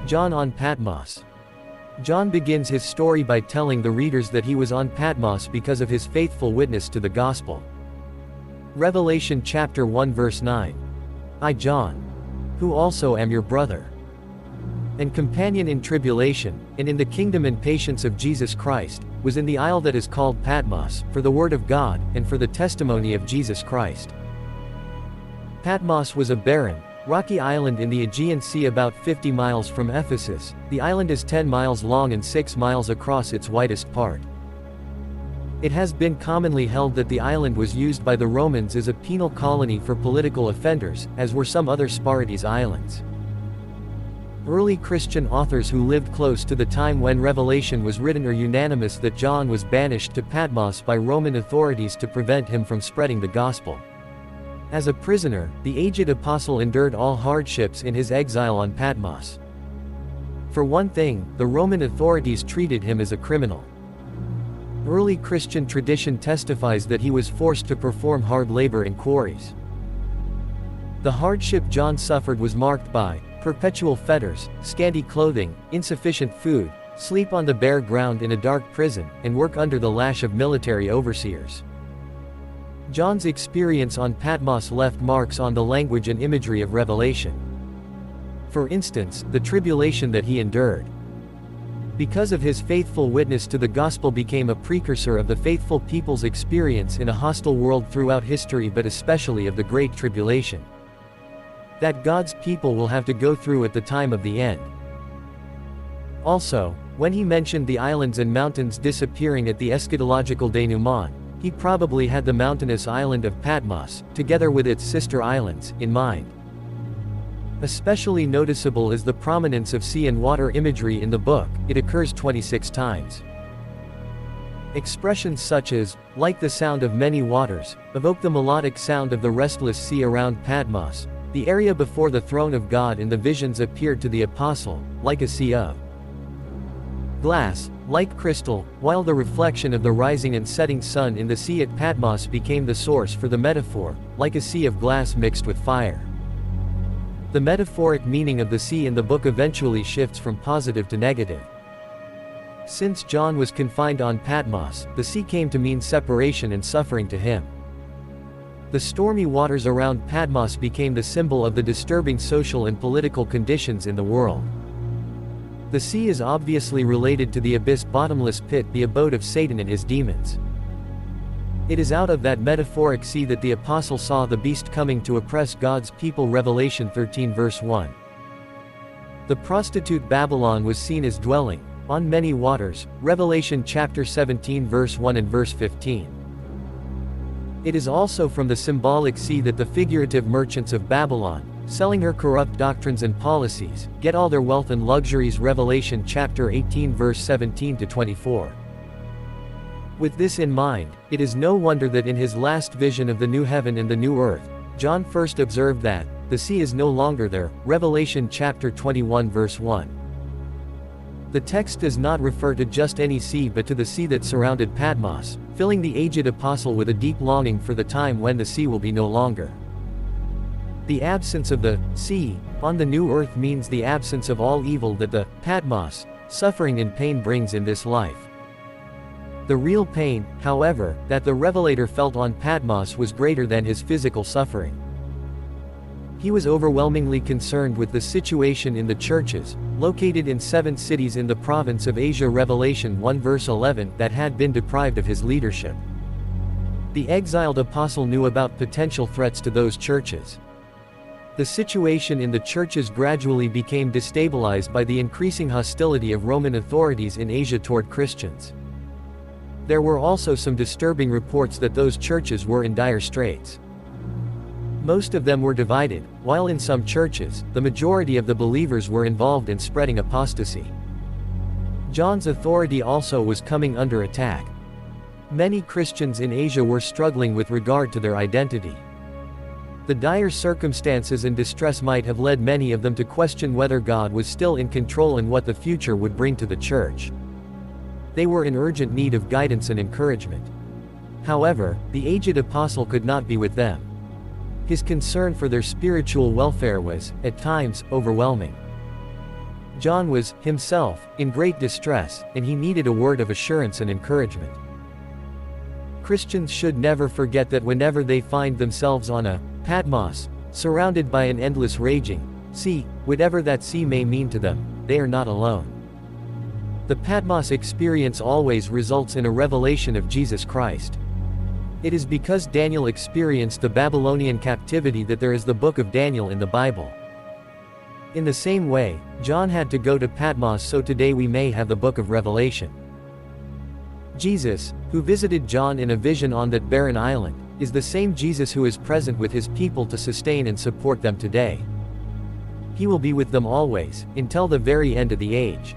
John on Patmos. John begins his story by telling the readers that he was on Patmos because of his faithful witness to the gospel. Revelation chapter 1 verse 9. I John, who also am your brother and companion in tribulation, and in the kingdom and patience of Jesus Christ, was in the isle that is called Patmos, for the word of God, and for the testimony of Jesus Christ. Patmos was a barren, rocky island in the Aegean Sea about 50 miles from Ephesus. The island is 10 miles long and 6 miles across its widest part. It has been commonly held that the island was used by the Romans as a penal colony for political offenders, as were some other Sparides islands. Early Christian authors who lived close to the time when Revelation was written are unanimous that John was banished to Patmos by Roman authorities to prevent him from spreading the gospel. As a prisoner, the aged apostle endured all hardships in his exile on Patmos. For one thing, the Roman authorities treated him as a criminal. Early Christian tradition testifies that he was forced to perform hard labor in quarries. The hardship John suffered was marked by perpetual fetters, scanty clothing, insufficient food, sleep on the bare ground in a dark prison, and work under the lash of military overseers. John's experience on Patmos left marks on the language and imagery of Revelation. For instance, the tribulation that he endured, because of his faithful witness to the gospel, became a precursor of the faithful people's experience in a hostile world throughout history, but especially of the Great Tribulation that God's people will have to go through at the time of the end. Also, when he mentioned the islands and mountains disappearing at the eschatological denouement, he probably had the mountainous island of Patmos, together with its sister islands, in mind. Especially noticeable is the prominence of sea and water imagery in the book. It occurs 26 times. Expressions such as, like the sound of many waters, evoke the melodic sound of the restless sea around Patmos. The area before the throne of God in the visions appeared to the apostle, like a sea of glass, like crystal, while the reflection of the rising and setting sun in the sea at Patmos became the source for the metaphor, like a sea of glass mixed with fire. The metaphoric meaning of the sea in the book eventually shifts from positive to negative. Since John was confined on Patmos, the sea came to mean separation and suffering to him. The stormy waters around Patmos became the symbol of the disturbing social and political conditions in the world. The sea is obviously related to the abyss, bottomless pit, the abode of Satan and his demons. It is out of that metaphoric sea that the apostle saw the beast coming to oppress God's people. Revelation 13 verse 1. The prostitute Babylon was seen as dwelling on many waters. Revelation chapter 17 verse 1 and verse 15. It is also from the symbolic sea that the figurative merchants of Babylon, selling her corrupt doctrines and policies, get all their wealth and luxuries. Revelation chapter 18 verse 17 to 24. With this in mind, it is no wonder that in his last vision of the new heaven and the new earth, John first observed that the sea is no longer there. Revelation chapter 21 verse 1. The text does not refer to just any sea but to the sea that surrounded Patmos, filling the aged apostle with a deep longing for the time when the sea will be no longer. The absence of the sea on the new earth means the absence of all evil that the Patmos suffering and pain brings in this life. The real pain, however, that the revelator felt on Patmos was greater than his physical suffering. He was overwhelmingly concerned with the situation in the churches, located in 7 cities in the province of Asia. Revelation 1 verse 11, that had been deprived of his leadership. The exiled apostle knew about potential threats to those churches. The situation in the churches gradually became destabilized by the increasing hostility of Roman authorities in Asia toward Christians. There were also some disturbing reports that those churches were in dire straits. Most of them were divided, while in some churches, the majority of the believers were involved in spreading apostasy. John's authority also was coming under attack. Many Christians in Asia were struggling with regard to their identity. The dire circumstances and distress might have led many of them to question whether God was still in control and what the future would bring to the church. They were in urgent need of guidance and encouragement. However, the aged apostle could not be with them. His concern for their spiritual welfare was, at times, overwhelming. John was, himself, in great distress, and he needed a word of assurance and encouragement. Christians should never forget that whenever they find themselves on a Patmos, surrounded by an endless raging sea, whatever that sea may mean to them, they are not alone. The Patmos experience always results in a revelation of Jesus Christ. It is because Daniel experienced the Babylonian captivity that there is the book of Daniel in the Bible. In the same way, John had to go to Patmos so today we may have the book of Revelation. Jesus, who visited John in a vision on that barren island, is the same Jesus who is present with his people to sustain and support them today. He will be with them always, until the very end of the age.